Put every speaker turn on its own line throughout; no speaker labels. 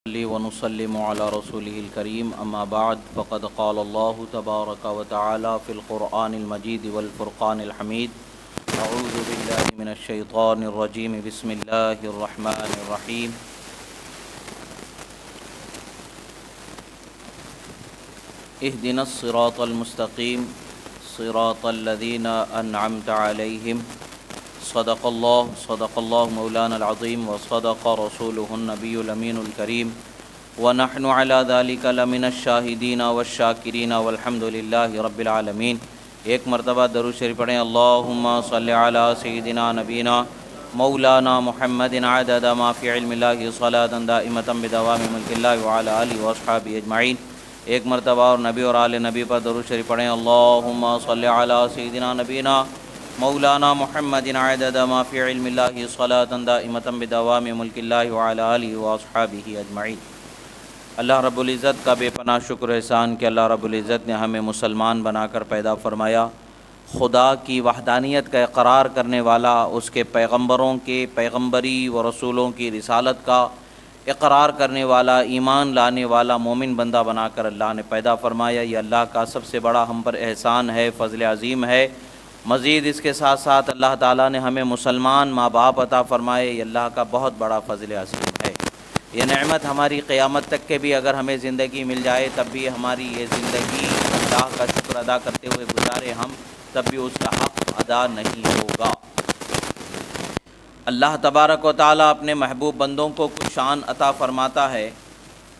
ونسلم على رسوله الكريم أما بعد فقد قال الله تبارك وتعالى في القرآن المجيد والفرقان الحميد أعوذ بالله من الشيطان الرجيم بسم الله الرحمن الرحيم اهدنا الصراط المستقيم صراط الذين أنعمت عليهم صدق الله مولانا العظيم وصدق رسوله النبي الأمين الكريم ونحن على ذلك لمن الشاهدين والشاكرين والحمد لله رب العالمين۔ ایک مرتبہ درود شریف پڑھیں، اللہم صلی علی سیدنا نبینا مولانا محمد عدد ما فی علم اللہ صلاۃ دائمۃ بدوام ملک اللہ وعلی آلہ واصحابہ اجمعین۔ ایک مرتبہ اور نبی اور آل نبی پر درود شریف پڑھیں، اللہم صلی علی سیدنا نبینا مولانا محمد عدد ما فی علم اللہ صلاۃ دائمۃ بدوام ملک اللہ وعلی آلہ واصحابہ اجمعین۔ اللہ رب العزت کا بے پناہ شکر احسان کہ اللہ رب العزت نے ہمیں مسلمان بنا کر پیدا فرمایا، خدا کی وحدانیت کا اقرار کرنے والا، اس کے پیغمبروں کے پیغمبری و رسولوں کی رسالت کا اقرار کرنے والا، ایمان لانے والا مومن بندہ بنا کر اللہ نے پیدا فرمایا۔ یہ اللہ کا سب سے بڑا ہم پر احسان ہے، فضل عظیم ہے۔ مزید اس کے ساتھ ساتھ اللہ تعالیٰ نے ہمیں مسلمان ماں باپ عطا فرمائے، یہ اللہ کا بہت بڑا فضل عظیم ہے۔ یہ نعمت ہماری قیامت تک کے بھی اگر ہمیں زندگی مل جائے تب بھی ہماری یہ زندگی اللہ کا شکر ادا کرتے ہوئے گزارے ہم، تب بھی اس کا حق ادا نہیں ہوگا۔ اللہ تبارک و تعالیٰ اپنے محبوب بندوں کو کچھ شان عطا فرماتا ہے،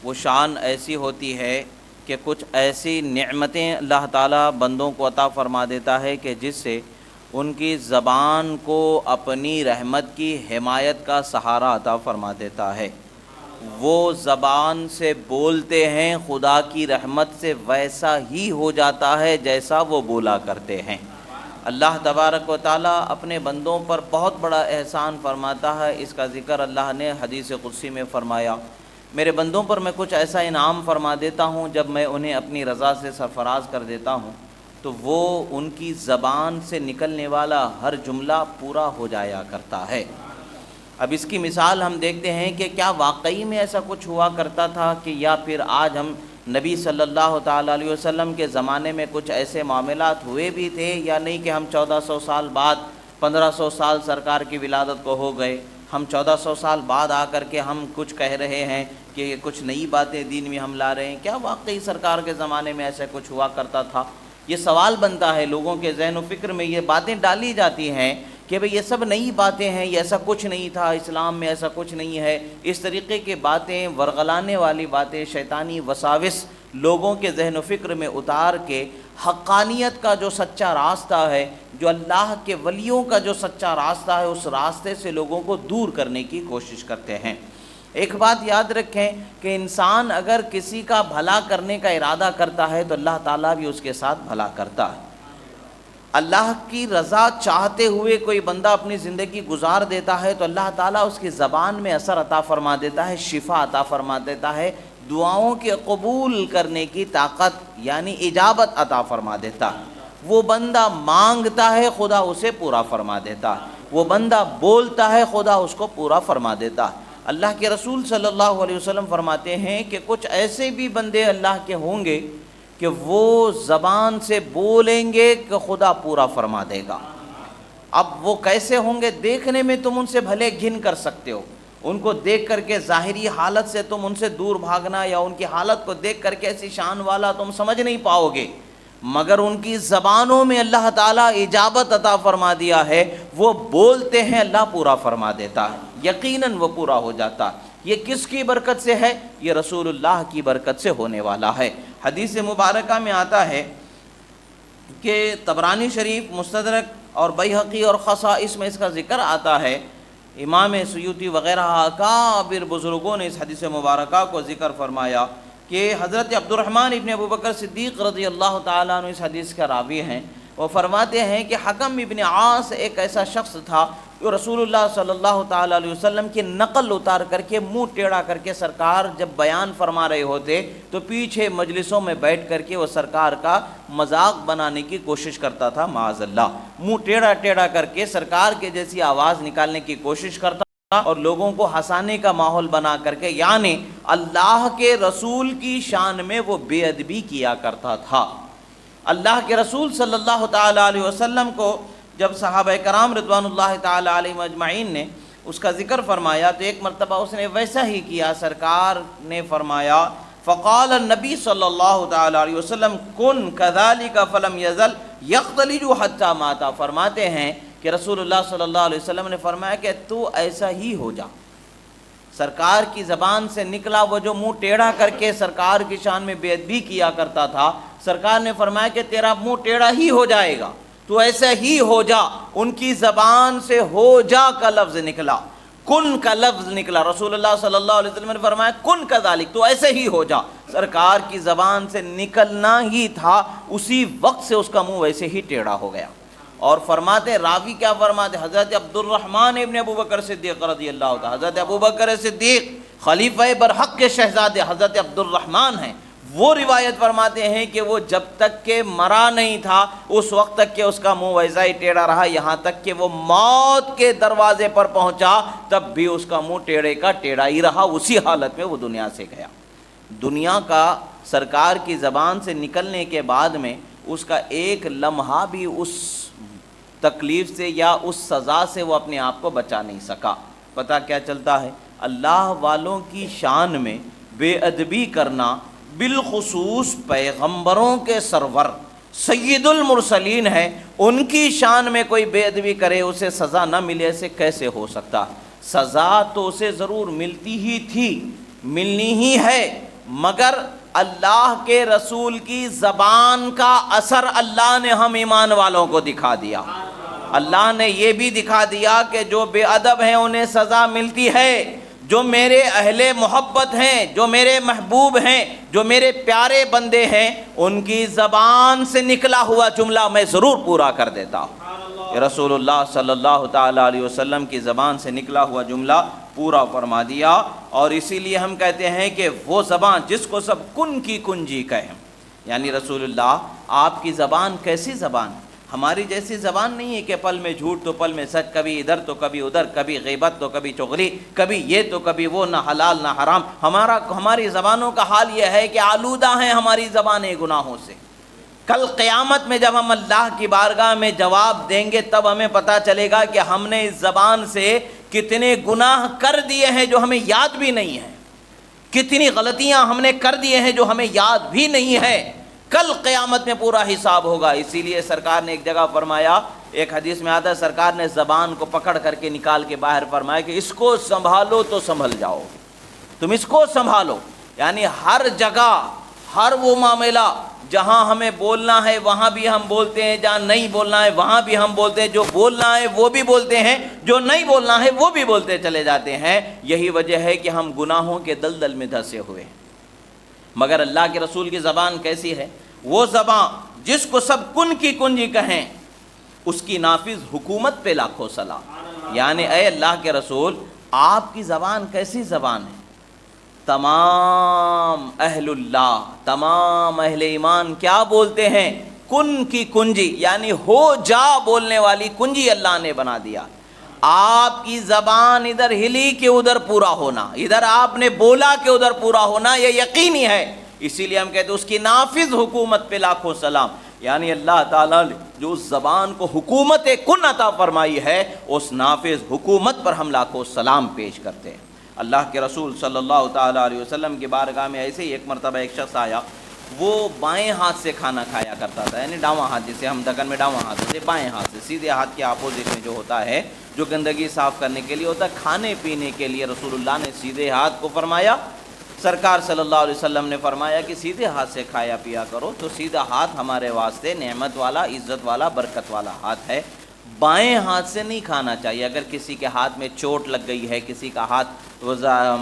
وہ شان ایسی ہوتی ہے کہ کچھ ایسی نعمتیں اللہ تعالیٰ بندوں کو عطا فرما دیتا ہے کہ جس سے ان کی زبان کو اپنی رحمت کی حمایت کا سہارا عطا فرما دیتا ہے۔ وہ زبان سے بولتے ہیں، خدا کی رحمت سے ویسا ہی ہو جاتا ہے جیسا وہ بولا کرتے ہیں۔ اللہ تبارک و تعالیٰ اپنے بندوں پر بہت بڑا احسان فرماتا ہے۔ اس کا ذکر اللہ نے حدیث قدسی میں فرمایا، میرے بندوں پر میں کچھ ایسا انعام فرما دیتا ہوں جب میں انہیں اپنی رضا سے سرفراز کر دیتا ہوں تو وہ ان کی زبان سے نکلنے والا ہر جملہ پورا ہو جایا کرتا ہے۔ اب اس کی مثال ہم دیکھتے ہیں کہ کیا واقعی میں ایسا کچھ ہوا کرتا تھا کہ یا پھر آج ہم نبی صلی اللہ تعالیٰ علیہ وسلم کے زمانے میں کچھ ایسے معاملات ہوئے بھی تھے یا نہیں کہ ہم 1400 سال بعد 1500 سال سرکار کی ولادت کو ہو گئے، ہم 1400 سال بعد آ کر کے ہم کچھ کہہ رہے ہیں کہ کچھ نئی باتیں دین میں ہم لا رہے ہیں، کیا واقعی سرکار کے زمانے میں ایسا کچھ ہوا کرتا تھا؟ یہ سوال بنتا ہے، لوگوں کے ذہن و فکر میں یہ باتیں ڈالی جاتی ہیں کہ بھئی یہ سب نئی باتیں ہیں، یہ ایسا کچھ نہیں تھا، اسلام میں ایسا کچھ نہیں ہے۔ اس طریقے کی باتیں، ورغلانے والی باتیں، شیطانی وساوس لوگوں کے ذہن و فکر میں اتار کے حقانیت کا جو سچا راستہ ہے، جو اللہ کے ولیوں کا جو سچا راستہ ہے، اس راستے سے لوگوں کو دور کرنے کی کوشش کرتے ہیں۔ ایک بات یاد رکھیں کہ انسان اگر کسی کا بھلا کرنے کا ارادہ کرتا ہے تو اللہ تعالیٰ بھی اس کے ساتھ بھلا کرتا ہے۔ اللہ کی رضا چاہتے ہوئے کوئی بندہ اپنی زندگی گزار دیتا ہے تو اللہ تعالیٰ اس کی زبان میں اثر عطا فرما دیتا ہے، شفا عطا فرما دیتا ہے، دعاؤں کے قبول کرنے کی طاقت یعنی اجابت عطا فرما دیتا ہے۔ وہ بندہ مانگتا ہے، خدا اسے پورا فرما دیتا ہے، وہ بندہ بولتا ہے، خدا اس کو پورا فرما دیتا ہے۔ اللہ کے رسول صلی اللہ علیہ وسلم فرماتے ہیں کہ کچھ ایسے بھی بندے اللہ کے ہوں گے کہ وہ زبان سے بولیں گے کہ خدا پورا فرما دے گا۔ اب وہ کیسے ہوں گے؟ دیکھنے میں تم ان سے بھلے گھن کر سکتے ہو، ان کو دیکھ کر کے ظاہری حالت سے تم ان سے دور بھاگنا یا ان کی حالت کو دیکھ کر کے ایسی شان والا تم سمجھ نہیں پاؤ گے، مگر ان کی زبانوں میں اللہ تعالیٰ اجابت عطا فرما دیا ہے، وہ بولتے ہیں اللہ پورا فرما دیتا ہے، یقیناً وہ پورا ہو جاتا ہے۔ یہ کس کی برکت سے ہے؟ یہ رسول اللہ کی برکت سے ہونے والا ہے۔ حدیث مبارکہ میں آتا ہے کہ طبرانی شریف، مستدرک اور بیہقی اور خصائص میں اس کا ذکر آتا ہے، امام سیوطی وغیرہ اکابر بزرگوں نے اس حدیث مبارکہ کو ذکر فرمایا کہ حضرت عبدالرحمن ابن ابوبکر صدیق رضی اللہ تعالیٰ عنہ اس حدیث کا راوی ہیں۔ وہ فرماتے ہیں کہ حکم ابن عاص ایک ایسا شخص تھا جو رسول اللہ صلی اللہ تعالیٰ علیہ وسلم کی نقل اتار کر کے، منہ ٹیڑھا کر کے سرکار جب بیان فرما رہے ہوتے تو پیچھے مجلسوں میں بیٹھ کر کے وہ سرکار کا مذاق بنانے کی کوشش کرتا تھا، معاذ اللہ، منہ ٹیڑھا ٹیڑھا کر کے سرکار کے جیسی آواز نکالنے کی کوشش کرتا اور لوگوں کو ہنسانے کا ماحول بنا کر کے، یعنی اللہ کے رسول کی شان میں وہ بے ادبی کیا کرتا تھا۔ اللہ کے رسول صلی اللہ تعالیٰ علیہ وسلم کو جب صحابہ کرام رضوان اللہ تعالیٰ علیہم اجمعین نے اس کا ذکر فرمایا تو ایک مرتبہ اس نے ویسا ہی کیا۔ سرکار نے فرمایا فقال النبی صلی اللہ تعالیٰ علیہ وسلم کن کذالک فلم یزل یختلج حتی مات۔ فرماتے ہیں کہ رسول اللہ صلی اللہ علیہ وسلم نے فرمایا کہ تو ایسا ہی ہو جا۔ سرکار کی زبان سے نکلا وہ جو منہ ٹیڑھا کر کے سرکار کی شان میں بے ادبی کیا کرتا تھا، سرکار نے فرمایا کہ تیرا منہ ٹیڑھا ہی ہو جائے گا، تو ایسا ہی ہو جا۔ ان کی زبان سے ہو جا کا لفظ نکلا، کن کا لفظ نکلا۔ رسول اللہ صلی اللہ علیہ وسلم نے فرمایا کن کذالک، تو ایسے ہی ہو جا۔ سرکار کی زبان سے نکلنا ہی تھا، اسی وقت سے اس کا منہ ویسے ہی ٹیڑھا ہو گیا۔ اور فرماتے راوی کیا فرماتے، حضرت عبد الرحمن ابن ابو بکر صدیق رضی اللہ تعالیٰ، حضرت ابو بکر صدیق خلیفہ برحق کے شہزادے حضرت عبد الرحمن ہیں، وہ روایت فرماتے ہیں کہ وہ جب تک کہ مرا نہیں تھا اس وقت تک کہ اس کا منہ ویسا ہی ٹیڑھا رہا، یہاں تک کہ وہ موت کے دروازے پر پہنچا تب بھی اس کا منہ ٹیڑھے کا ٹیڑھا ہی رہا، اسی حالت میں وہ دنیا سے گیا۔ دنیا کا سرکار کی زبان سے نکلنے کے بعد میں اس کا ایک لمحہ بھی اس تکلیف سے یا اس سزا سے وہ اپنے آپ کو بچا نہیں سکا۔ پتہ کیا چلتا ہے، اللہ والوں کی شان میں بے ادبی کرنا، بالخصوص پیغمبروں کے سرور سید المرسلین ہے، ان کی شان میں کوئی بے ادبی کرے اسے سزا نہ ملے، ایسے کیسے ہو سکتا؟ سزا تو اسے ضرور ملتی ہی تھی، ملنی ہی ہے، مگر اللہ کے رسول کی زبان کا اثر اللہ نے ہم ایمان والوں کو دکھا دیا۔ اللہ نے یہ بھی دکھا دیا کہ جو بے ادب ہیں انہیں سزا ملتی ہے، جو میرے اہل محبت ہیں، جو میرے محبوب ہیں، جو میرے پیارے بندے ہیں، ان کی زبان سے نکلا ہوا جملہ میں ضرور پورا کر دیتا ہوں۔ رسول اللہ صلی اللہ تعالیٰ علیہ وسلم کی زبان سے نکلا ہوا جملہ پورا فرما دیا، اور اسی لیے ہم کہتے ہیں کہ وہ زبان جس کو سب کن کی کنجی کہیں، یعنی رسول اللہ آپ کی زبان کیسی زبان ہے؟ ہماری جیسی زبان نہیں ہے کہ پل میں جھوٹ تو پل میں سچ، کبھی ادھر تو کبھی ادھر، کبھی غیبت تو کبھی چغلی، کبھی یہ تو کبھی وہ، نہ حلال نہ حرام۔ ہماری زبانوں کا حال یہ ہے کہ آلودہ ہیں ہماری زبانیں گناہوں سے۔ کل قیامت میں جب ہم اللہ کی بارگاہ میں جواب دیں گے تب ہمیں پتہ چلے گا کہ ہم نے اس زبان سے کتنے گناہ کر دیے ہیں جو ہمیں یاد بھی نہیں ہیں، کتنی غلطیاں ہم نے کر دیے ہیں جو ہمیں یاد بھی نہیں ہے۔ کل قیامت میں پورا حساب ہوگا۔ اسی لیے سرکار نے ایک جگہ فرمایا، ایک حدیث میں آتا ہے سرکار نے زبان کو پکڑ کر کے نکال کے باہر فرمایا کہ اس کو سنبھالو تو سنبھل جاؤ، تم اس کو سنبھالو، یعنی ہر جگہ ہر وہ معاملہ جہاں ہمیں بولنا ہے وہاں بھی ہم بولتے ہیں، جہاں نہیں بولنا ہے وہاں بھی ہم بولتے ہیں، جو بولنا ہے وہ بھی بولتے ہیں، جو نہیں بولنا ہے وہ بھی بولتے چلے جاتے ہیں۔ یہی وجہ ہے کہ ہم گناہوں کے دلدل میں دھسے ہوئے ہیں۔ مگر اللہ کے رسول کی زبان کیسی ہے؟ وہ زبان جس کو سب کن کی کنجی کہیں، اس کی نافذ حکومت پہ لاکھوں سلام۔ یعنی اے اللہ کے رسول آپ کی زبان کیسی زبان ہے؟ تمام اہل اللہ، تمام اہل ایمان کیا بولتے ہیں؟ کن کی کنجی، یعنی ہو جا بولنے والی کنجی اللہ نے بنا دیا۔ آپ کی زبان ادھر ہلی کہ ادھر پورا ہونا، ادھر آپ نے بولا کہ ادھر پورا ہونا، یہ یقینی ہے۔ اسی لیے ہم کہتے ہیں اس کی نافذ حکومت پہ لاکھوں سلام۔ یعنی اللہ تعالیٰ نے جو اس زبان کو حکومت کن عطا فرمائی ہے، اس نافذ حکومت پر ہم لاکھوں سلام پیش کرتے ہیں۔ اللہ کے رسول صلی اللہ تعالیٰ علیہ وسلم کی بارگاہ میں ایسے ہی ایک مرتبہ ایک شخص آیا، وہ بائیں ہاتھ سے کھانا کھایا کرتا تھا، یعنی ڈاواں ہاتھ، جسے ہم دکن میں ڈاواں ہاتھ ہوتے، بائیں ہاتھ سے، سیدھے ہاتھ کے اپوزٹ میں جو ہوتا ہے، جو گندگی صاف کرنے کے لیے ہوتا ہے، کھانے پینے کے لیے رسول اللہ نے سیدھے ہاتھ کو فرمایا۔ سرکار صلی اللہ علیہ وسلم نے فرمایا کہ سیدھے ہاتھ سے کھایا پیا کرو، تو سیدھا ہاتھ ہمارے واسطے نعمت والا، عزت والا، برکت والا ہاتھ ہے، بائیں ہاتھ سے نہیں کھانا چاہیے۔ اگر کسی کے ہاتھ میں چوٹ لگ گئی ہے، کسی کا ہاتھ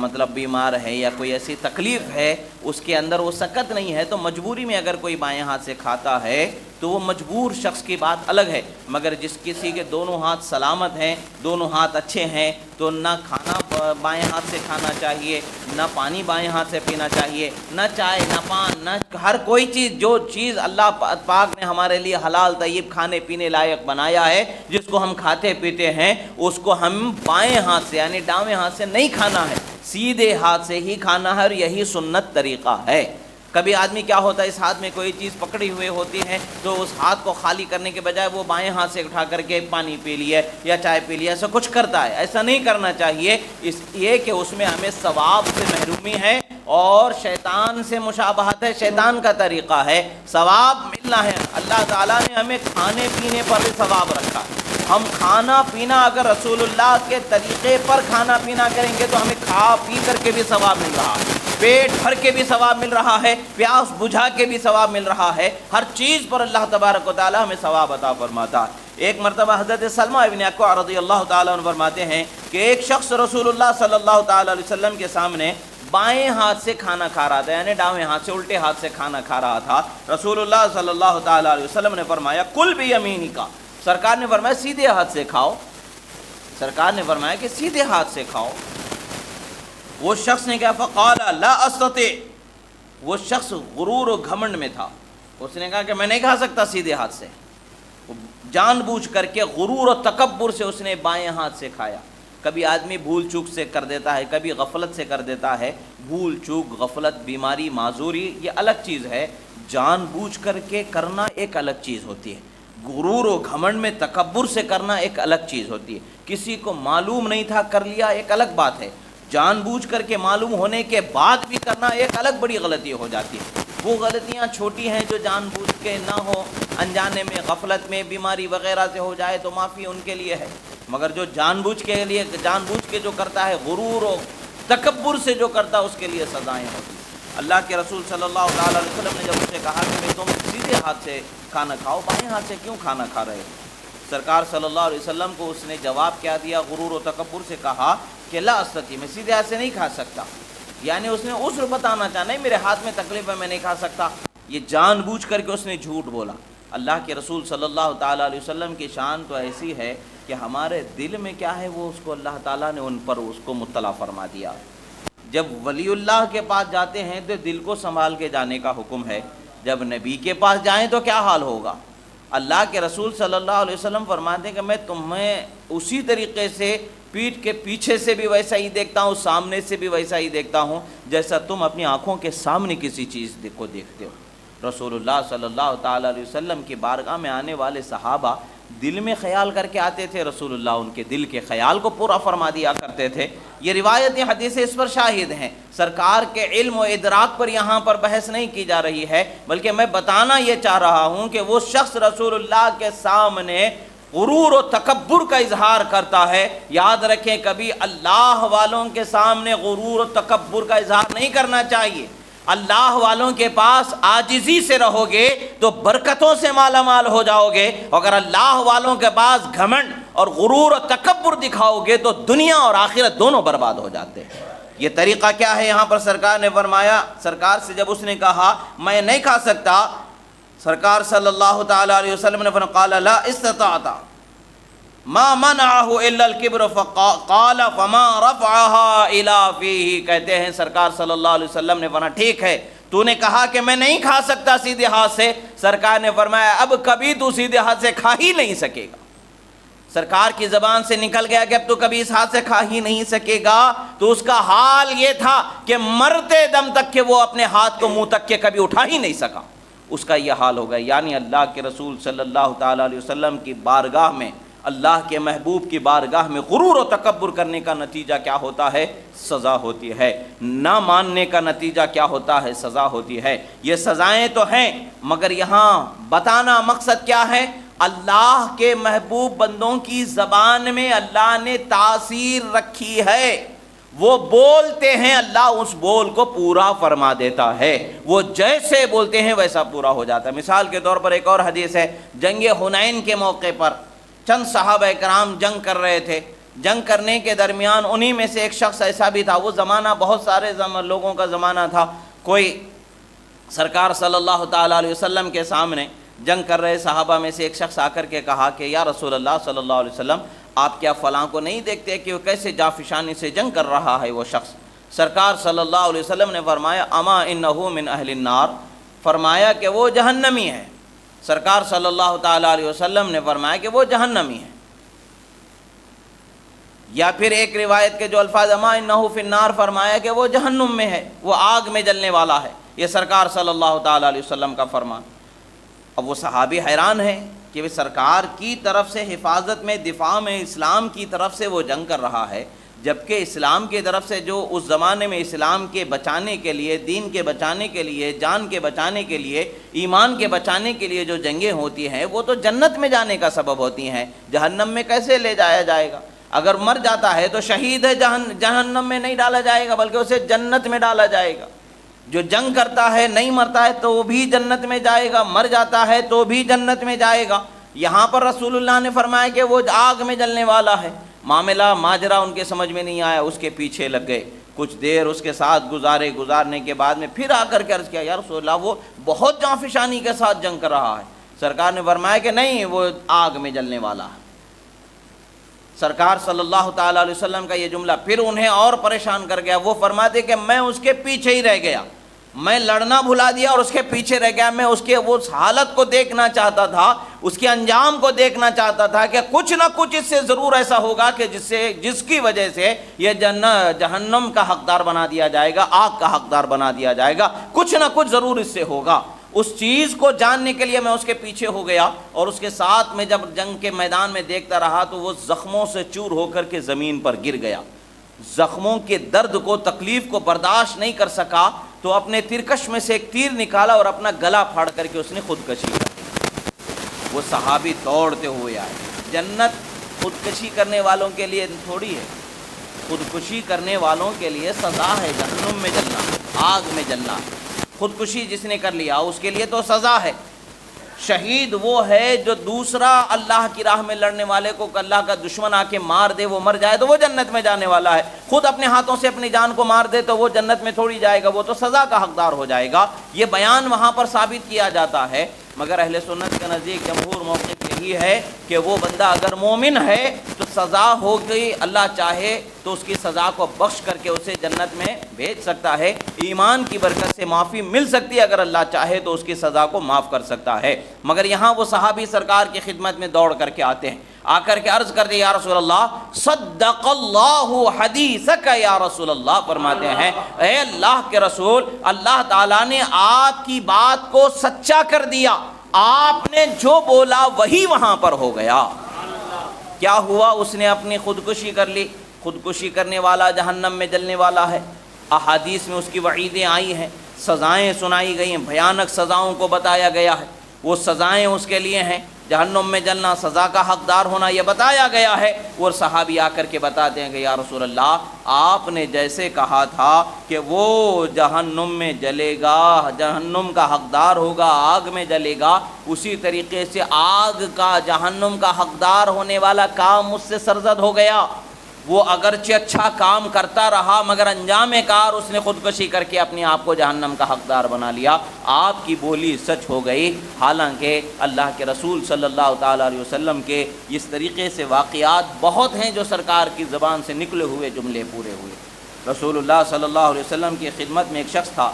مطلب بیمار ہے یا کوئی ایسی تکلیف ہے، اس کے اندر وہ سکت نہیں ہے، تو مجبوری میں اگر کوئی بائیں ہاتھ سے کھاتا ہے تو وہ مجبور شخص کی بات الگ ہے، مگر جس کسی کے دونوں ہاتھ سلامت ہیں، دونوں ہاتھ اچھے ہیں، تو نہ کھانا بائیں ہاتھ سے کھانا چاہیے، نہ پانی بائیں ہاتھ سے پینا چاہیے، نہ چائے، نہ پان، نہ ہر کوئی چیز، جو چیز اللہ پاک نے ہمارے لیے حلال طیب کھانے پینے لائق بنایا ہے، جس کو ہم کھاتے پیتے ہیں، اس کو ہم بائیں ہاتھ سے یعنی دائیں ہاتھ سے نہیں کھانا ہے۔ سیدھے ہاتھ سے ہی کھانا ہے اور یہی سنت طریقہ ہے۔ کبھی آدمی کیا ہوتا ہے، اس ہاتھ میں کوئی چیز پکڑی ہوئی ہوتی ہے تو اس ہاتھ کو خالی کرنے کے بجائے وہ بائیں ہاتھ سے اٹھا کر کے پانی پی لیا یا چائے پی لیا، ایسا کچھ کرتا ہے۔ ایسا نہیں کرنا چاہیے، اس لیے کہ اس میں ہمیں ثواب سے محرومی ہے اور شیطان سے مشابہت ہے، شیطان کا طریقہ ہے، ثواب ملنا ہے۔ اللہ تعالیٰ نے ہمیں کھانے پینے پر بھی ثواب رکھا۔ ہم کھانا پینا اگر رسول اللہ کے طریقے پر کھانا پینا کریں گے تو ہمیں کھا پی کر کے بھی ثواب مل رہا ہے، پیٹ بھر کے بھی ثواب مل رہا ہے، پیاس بجھا کے بھی ثواب مل رہا ہے، ہر چیز پر اللہ تبارک و تعالی ہمیں ثواب عطا فرماتا ہے۔ ایک مرتبہ حضرت سلمہ ابن اکوع رضی اللہ تعالیٰ عنہ فرماتے ہیں کہ ایک شخص رسول اللہ صلی اللہ تعالیٰ علیہ وسلم کے سامنے بائیں ہاتھ سے کھانا کھا رہا تھا، یعنی دائیں ہاتھ سے، الٹے ہاتھ سے کھانا کھا رہا تھا۔ رسول اللہ صلی اللہ تعالیٰ علیہ وسلم نے فرمایا کل بیمینک، سرکار نے فرمایا سیدھے ہاتھ سے کھاؤ، سرکار نے فرمایا کہ سیدھے ہاتھ سے کھاؤ۔ وہ شخص نے کہا فقال لا استطيع، وہ شخص غرور و گھمنڈ میں تھا، اس نے کہا کہ میں نہیں کھا سکتا سیدھے ہاتھ سے، جان بوجھ کر کے غرور و تکبر سے اس نے بائیں ہاتھ سے کھایا۔ کبھی آدمی بھول چوک سے کر دیتا ہے، کبھی غفلت سے کر دیتا ہے، بھول چوک، غفلت، بیماری، معذوری یہ الگ چیز ہے، جان بوجھ کر کے کرنا ایک الگ چیز ہوتی ہے، غرور و گھمنڈ میں تکبر سے کرنا ایک الگ چیز ہوتی ہے۔ کسی کو معلوم نہیں تھا کر لیا ایک الگ بات ہے، جان بوجھ کر کے معلوم ہونے کے بعد بھی کرنا ایک الگ بڑی غلطی ہو جاتی ہے۔ وہ غلطیاں چھوٹی ہیں جو جان بوجھ کے نہ ہو، انجانے میں، غفلت میں، بیماری وغیرہ سے ہو جائے تو معافی ان کے لیے ہے، مگر جو جان بوجھ کے جو کرتا ہے، غرور و تکبر سے جو کرتا ہے، اس کے لیے سزائیں ہوتی ہیں۔ اللہ کے رسول صلی اللہ تعالیٰ علیہ وسلم نے جب اسے کہا کہ بھئی تم سیدھے ہاتھ سے کھانا کھاؤ، بائیں ہاتھ سے کیوں کھانا کھا رہے ہو؟ سرکار صلی اللہ علیہ وسلم کو اس نے جواب کیا دیا، غرور و تکبر سے کہا کہ لا استطیع، میں سیدھے ہاتھ سے نہیں کھا سکتا، یعنی اس نے عذر بتانا چاہا، نہیں میرے ہاتھ میں تکلیف ہے میں نہیں کھا سکتا، یہ جان بوجھ کر کے اس نے جھوٹ بولا۔ اللہ کے رسول صلی اللہ تعالیٰ علیہ وسلم کی شان تو ایسی ہے کہ ہمارے دل میں کیا ہے وہ اس کو اللہ تعالیٰ نے ان پر اس کو مطلع فرما دیا۔ جب ولی اللہ کے پاس جاتے ہیں تو دل کو سنبھال کے جانے کا حکم ہے، جب نبی کے پاس جائیں تو کیا حال ہوگا؟ اللہ کے رسول صلی اللہ علیہ وسلم فرماتے ہیں کہ میں تمہیں اسی طریقے سے پیٹھ کے پیچھے سے بھی ویسا ہی دیکھتا ہوں، سامنے سے بھی ویسا ہی دیکھتا ہوں جیسا تم اپنی آنکھوں کے سامنے کسی چیز کو دیکھتے ہو۔ رسول اللہ صلی اللہ تعالیٰ علیہ وسلم کی بارگاہ میں آنے والے صحابہ دل میں خیال کر کے آتے تھے، رسول اللہ ان کے دل کے خیال کو پورا فرما دیا کرتے تھے۔ یہ روایتیں حدیثیں اس پر شاہد ہیں۔ سرکار کے علم و ادراک پر یہاں پر بحث نہیں کی جا رہی ہے، بلکہ میں بتانا یہ چاہ رہا ہوں کہ وہ شخص رسول اللہ کے سامنے غرور و تکبر کا اظہار کرتا ہے، یاد رکھیں کبھی اللہ والوں کے سامنے غرور و تکبر کا اظہار نہیں کرنا چاہیے۔ اللہ والوں کے پاس عاجزی سے رہو گے تو برکتوں سے مالا مال ہو جاؤ گے، اگر اللہ والوں کے پاس گھمنڈ اور غرور و تکبر دکھاؤ گے تو دنیا اور آخرت دونوں برباد ہو جاتے ہیں۔ یہ طریقہ کیا ہے؟ یہاں پر سرکار نے فرمایا، سرکار سے جب اس نے کہا میں نہیں کھا سکتا، سرکار صلی اللہ تعالیٰ علیہ وسلم نے فرمایا قال لا استطعت ما منعه الا الكبر فقال فما رفعها الى فيه، کہتے ہیں سرکار صلی اللہ علیہ وسلم نے فرمایا ٹھیک ہے تو نے کہا کہ میں نہیں کھا سکتا سیدھے ہاتھ سے، سرکار نے فرمایا اب کبھی تو سیدھے ہاتھ سے کھا ہی نہیں سکے گا۔ سرکار کی زبان سے نکل گیا کہ اب تو کبھی اس ہاتھ سے کھا ہی نہیں سکے گا، تو اس کا حال یہ تھا کہ مرتے دم تک کہ وہ اپنے ہاتھ کو منہ تک کے کبھی اٹھا ہی نہیں سکا، اس کا یہ حال ہو گیا۔ یعنی اللہ کے رسول صلی اللہ تعالیٰ علیہ وسلم کی بارگاہ میں، اللہ کے محبوب کی بارگاہ میں غرور و تکبر کرنے کا نتیجہ کیا ہوتا ہے؟ سزا ہوتی ہے۔ نہ ماننے کا نتیجہ کیا ہوتا ہے؟ سزا ہوتی ہے۔ یہ سزائیں تو ہیں، مگر یہاں بتانا مقصد کیا ہے؟ اللہ کے محبوب بندوں کی زبان میں اللہ نے تاثیر رکھی ہے، وہ بولتے ہیں اللہ اس بول کو پورا فرما دیتا ہے، وہ جیسے بولتے ہیں ویسا پورا ہو جاتا ہے۔ مثال کے طور پر ایک اور حدیث ہے، جنگ حنین کے موقع پر چند صحابہ کرام جنگ کر رہے تھے، جنگ کرنے کے درمیان انہی میں سے ایک شخص ایسا بھی تھا، وہ زمانہ بہت سارے لوگوں کا زمانہ تھا، کوئی سرکار صلی اللہ تعالیٰ علیہ وسلم کے سامنے جنگ کر رہے صحابہ میں سے ایک شخص آ کر کے کہا کہ یا رسول اللہ صلی اللہ علیہ وسلم آپ کیا فلاں کو نہیں دیکھتے کہ وہ کیسے جافشانی سے جنگ کر رہا ہے وہ شخص؟ سرکار صلی اللہ علیہ وسلم نے فرمایا اما انہ من اہل النار، فرمایا کہ وہ جہنمی ہے۔ سرکار صلی اللہ تعالیٰ علیہ وسلم نے فرمایا کہ وہ جہنمی ہے۔ یا پھر ایک روایت کے جو الفاظ اما انہ فی النار فرمایا کہ وہ جہنم میں ہے، وہ آگ میں جلنے والا ہے، یہ سرکار صلی اللہ تعالیٰ علیہ وسلم کا فرمان۔ اب وہ صحابی حیران ہیں کہ وہ سرکار کی طرف سے حفاظت میں، دفاع میں اسلام کی طرف سے وہ جنگ کر رہا ہے، جبکہ اسلام کی طرف سے جو اس زمانے میں اسلام کے بچانے کے لیے، دین کے بچانے کے لیے، جان کے بچانے کے لیے، ایمان کے بچانے کے لیے جو جنگیں ہوتی ہیں وہ تو جنت میں جانے کا سبب ہوتی ہیں، جہنم میں کیسے لے جایا جائے گا؟ اگر مر جاتا ہے تو شہید ہے، جہنم میں نہیں ڈالا جائے گا بلکہ اسے جنت میں ڈالا جائے گا۔ جو جنگ کرتا ہے نہیں مرتا ہے تو وہ بھی جنت میں جائے گا، مر جاتا ہے تو بھی جنت میں جائے گا۔ یہاں پر رسول اللہ نے فرمایا کہ وہ آگ میں جلنے والا ہے۔ معاملہ ماجرا ان کے سمجھ میں نہیں آیا، اس کے پیچھے لگ گئے، کچھ دیر اس کے ساتھ گزارنے کے بعد میں پھر آ کر کے عرض کیا یا رسول اللہ وہ بہت جانفشانی کے ساتھ جنگ کر رہا ہے۔ سرکار نے فرمایا کہ نہیں، وہ آگ میں جلنے والا ہے۔ سرکار صلی اللہ تعالیٰ علیہ وسلم کا یہ جملہ پھر انہیں اور پریشان کر گیا۔ وہ فرماتے کہ میں اس کے پیچھے ہی رہ گیا، میں لڑنا بھلا دیا اور اس کے پیچھے رہ گیا، میں اس کے اس حالت کو دیکھنا چاہتا تھا، اس کے انجام کو دیکھنا چاہتا تھا کہ کچھ نہ کچھ اس سے ضرور ایسا ہوگا کہ جس کی وجہ سے یہ جہنم کا حقدار بنا دیا جائے گا، آگ کا حقدار بنا دیا جائے گا، کچھ نہ کچھ ضرور اس سے ہوگا۔ اس چیز کو جاننے کے لیے میں اس کے پیچھے ہو گیا اور اس کے ساتھ میں جب جنگ کے میدان میں دیکھتا رہا تو وہ زخموں سے چور ہو کر کے زمین پر گر گیا، زخموں کے درد کو، تکلیف کو برداشت نہیں کر سکا تو اپنے ترکش میں سے ایک تیر نکالا اور اپنا گلا پھاڑ کر کے اس نے خودکشی کی۔ وہ صحابی دوڑتے ہوئے آئے۔ جنت خودکشی کرنے والوں کے لیے تھوڑی ہے، خودکشی کرنے والوں کے لیے سزا ہے، جہنم میں جلنا، آگ میں جلنا۔ خودکشی جس نے کر لیا اس کے لیے تو سزا ہے۔ شہید وہ ہے جو دوسرا اللہ کی راہ میں لڑنے والے کو اللہ کا دشمن آ کے مار دے، وہ مر جائے تو وہ جنت میں جانے والا ہے۔ خود اپنے ہاتھوں سے اپنی جان کو مار دے تو وہ جنت میں تھوڑی جائے گا، وہ تو سزا کا حقدار ہو جائے گا۔ یہ بیان وہاں پر ثابت کیا جاتا ہے، مگر اہل سنت کے نزدیک جمہور موقف یہی ہے کہ وہ بندہ اگر مومن ہے تو سزا ہو گئی، اللہ چاہے تو اس کی سزا کو بخش کر کے اسے جنت میں بھیج سکتا ہے، ایمان کی برکت سے معافی مل سکتی ہے، اگر اللہ چاہے تو اس کی سزا کو معاف کر سکتا ہے۔ مگر یہاں وہ صحابی سرکار کی خدمت میں دوڑ کر کے آتے ہیں، آ کر کے عرض کر دے یا رسول اللہ صدق اللہ حدیثک یا رسول اللہ، فرماتے ہیں اے اللہ کے رسول، اللہ تعالیٰ نے آپ کی بات کو سچا کر دیا، آپ نے جو بولا وہی وہاں پر ہو گیا۔ کیا ہوا؟ اس نے اپنی خودکشی کر لی۔ خودکشی کرنے والا جہنم میں جلنے والا ہے۔ احادیث میں اس کی وعیدیں آئی ہیں، سزائیں سنائی گئی ہیں، بھیانک سزاؤں کو بتایا گیا ہے، وہ سزائیں اس کے لیے ہیں، جہنم میں جلنا، سزا کا حقدار ہونا، یہ بتایا گیا ہے۔ اور صحابی آ کر کے بتاتے ہیں کہ یا رسول اللہ آپ نے جیسے کہا تھا کہ وہ جہنم میں جلے گا، جہنم کا حقدار ہوگا، آگ میں جلے گا، اسی طریقے سے آگ کا، جہنم کا حقدار ہونے والا کام مجھ سے سرزد ہو گیا۔ وہ اگرچہ اچھا کام کرتا رہا مگر انجام کار اس نے خودکشی کر کے اپنے آپ کو جہنم کا حقدار بنا لیا۔ آپ کی بولی سچ ہو گئی، حالانکہ اللہ کے رسول صلی اللہ تعالیٰ علیہ وسلم کے اس طریقے سے واقعات بہت ہیں جو سرکار کی زبان سے نکلے ہوئے جملے پورے ہوئے۔ رسول اللہ صلی اللہ علیہ وسلم کی خدمت میں ایک شخص تھا،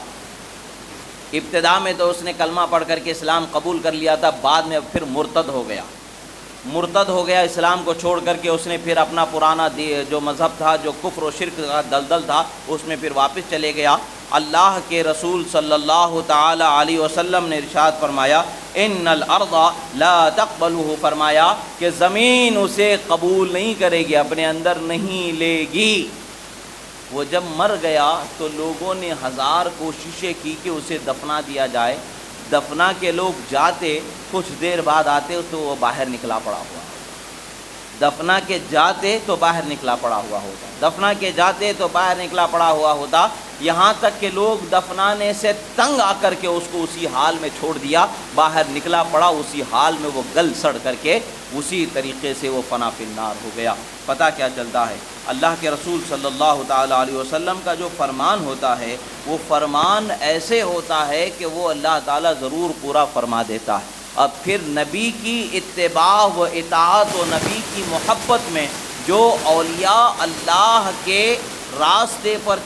ابتدا میں تو اس نے کلمہ پڑھ کر کے اسلام قبول کر لیا تھا، بعد میں پھر مرتد ہو گیا، اسلام کو چھوڑ کر کے اس نے پھر اپنا پرانا جو مذہب تھا، جو کفر و شرک کا دلدل تھا، اس میں پھر واپس چلے گیا۔ اللہ کے رسول صلی اللہ تعالی علیہ وسلم نے ارشاد فرمایا ان الارض لا تقبلہ، فرمایا کہ زمین اسے قبول نہیں کرے گی، اپنے اندر نہیں لے گی۔ وہ جب مر گیا تو لوگوں نے ہزار کوششیں کی کہ اسے دفنا دیا جائے، دفنا کے لوگ جاتے، کچھ دیر بعد آتے تو وہ باہر نکلا پڑا ہوا، دفنا کے جاتے تو باہر نکلا پڑا ہوا ہوتا، دفنا کے جاتے تو باہر نکلا پڑا ہوا ہوتا، یہاں تک کہ لوگ دفنانے سے تنگ آ کر کے اس کو اسی حال میں چھوڑ دیا، باہر نکلا پڑا اسی حال میں، وہ گل سڑ کر کے اسی طریقے سے وہ فنا فی النار ہو گیا۔ پتہ کیا چلتا ہے؟ اللہ کے رسول صلی اللہ تعالیٰ علیہ وسلم کا جو فرمان ہوتا ہے وہ فرمان ایسے ہوتا ہے کہ وہ اللہ تعالیٰ ضرور پورا فرما دیتا ہے۔ اب پھر نبی کی اتباع و اطاعت و نبی کی محبت میں جو اولیاء اللہ کے راستے پر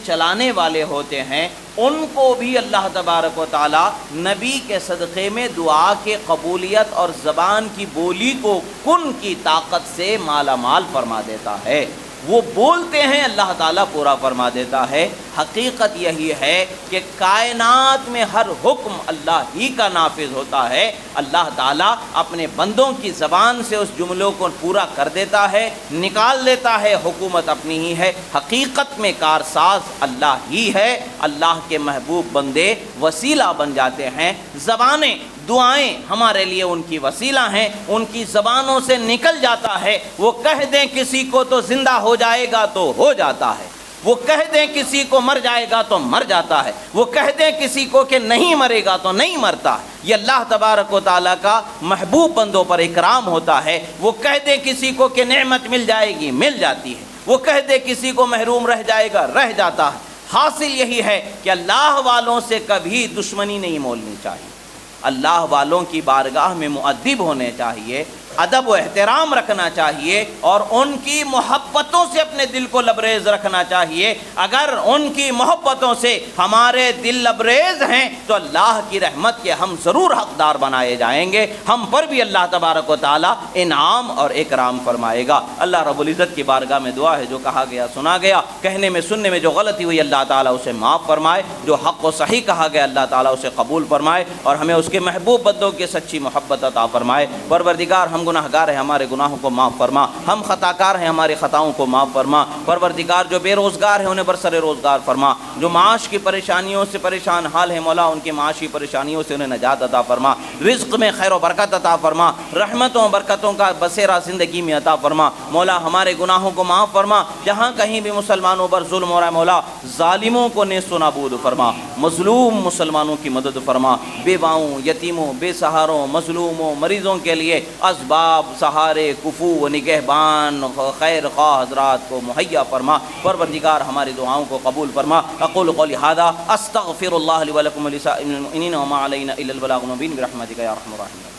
چلانے والے ہوتے ہیں، ان کو بھی اللہ تبارک و تعالی نبی کے صدقے میں دعا کے قبولیت اور زبان کی بولی کو کن کی طاقت سے مالا مال فرما دیتا ہے۔ وہ بولتے ہیں، اللہ تعالیٰ پورا فرما دیتا ہے۔ حقیقت یہی ہے کہ کائنات میں ہر حکم اللہ ہی کا نافذ ہوتا ہے۔ اللہ تعالیٰ اپنے بندوں کی زبان سے اس جملوں کو پورا کر دیتا ہے، نکال دیتا ہے، حکومت اپنی ہی ہے۔ حقیقت میں کارساز اللہ ہی ہے۔ اللہ کے محبوب بندے وسیلہ بن جاتے ہیں۔ زبانیں، دعائیں ہمارے لیے ان کی وسیلہ ہیں، ان کی زبانوں سے نکل جاتا ہے۔ وہ کہہ دیں کسی کو تو زندہ ہو جائے گا تو ہو جاتا ہے، وہ کہہ دیں کسی کو مر جائے گا تو مر جاتا ہے، وہ کہہ دیں کسی کو کہ نہیں مرے گا تو نہیں مرتا۔ یہ اللہ تبارک و تعالیٰ کا محبوب بندوں پر اکرام ہوتا ہے۔ وہ کہہ دیں کسی کو کہ نعمت مل جائے گی، مل جاتی ہے، وہ کہہ دیں کسی کو محروم رہ جائے گا، رہ جاتا ہے۔ حاصل یہی ہے کہ اللہ والوں سے کبھی دشمنی نہیں مولنی چاہیے، اللہ والوں کی بارگاہ میں مؤدب ہونے چاہیے، ادب و احترام رکھنا چاہیے، اور ان کی محبتوں سے اپنے دل کو لبریز رکھنا چاہیے۔ اگر ان کی محبتوں سے ہمارے دل لبریز ہیں تو اللہ کی رحمت کے ہم ضرور حقدار بنائے جائیں گے، ہم پر بھی اللہ تبارک و تعالی انعام اور اکرام فرمائے گا۔ اللہ رب العزت کی بارگاہ میں دعا ہے، جو کہا گیا سنا گیا، کہنے میں سننے میں جو غلطی ہوئی اللہ تعالیٰ اسے معاف فرمائے، جو حق و صحیح کہا گیا اللہ تعالیٰ اسے قبول فرمائے، اور ہمیں اس کے محبوب بندوں کی سچی محبت عطا فرمائے۔ پروردگار ہم گناہ گار ہیں، ہمارے گناہوں کو معاف فرما، ہم خطا کار ہیں، ہماری خطاؤں کو معاف فرما۔ پروردگار جو بے روزگار ہیں انہیں برسر روزگار فرما، جو معاش کی پریشانیوں سے پریشان حال ہے مولا ان کی معاشی پریشانیوں سے انہیں نجات عطا فرما، رزق میں خیر و برکت عطا فرما، رحمتوں و برکتوں کا بسیرا زندگی میں عطا فرما۔ مولا ہمارے گناہوں کو معاف فرما، جہاں کہیں بھی مسلمانوں پر ظلم ہو رہا ہے مولا ظالموں کو نیست و نابود فرما، مظلوم مسلمانوں کی مدد فرما، بیواؤں، یتیموں، بے سہاروں، مظلوموں، مریضوں کے لیے اسباب، سہارے، کفو و نگہبان خیر خواہ حضرات کو مہیا فرما۔ پروردگار ہماری دعاؤں کو قبول فرما۔ اقول قولی ھذا استغفر اللہ لی ولکم ولسائر المؤمنین وما علینا الا البلاغ المبین برحمتک یا ارحم الراحمین۔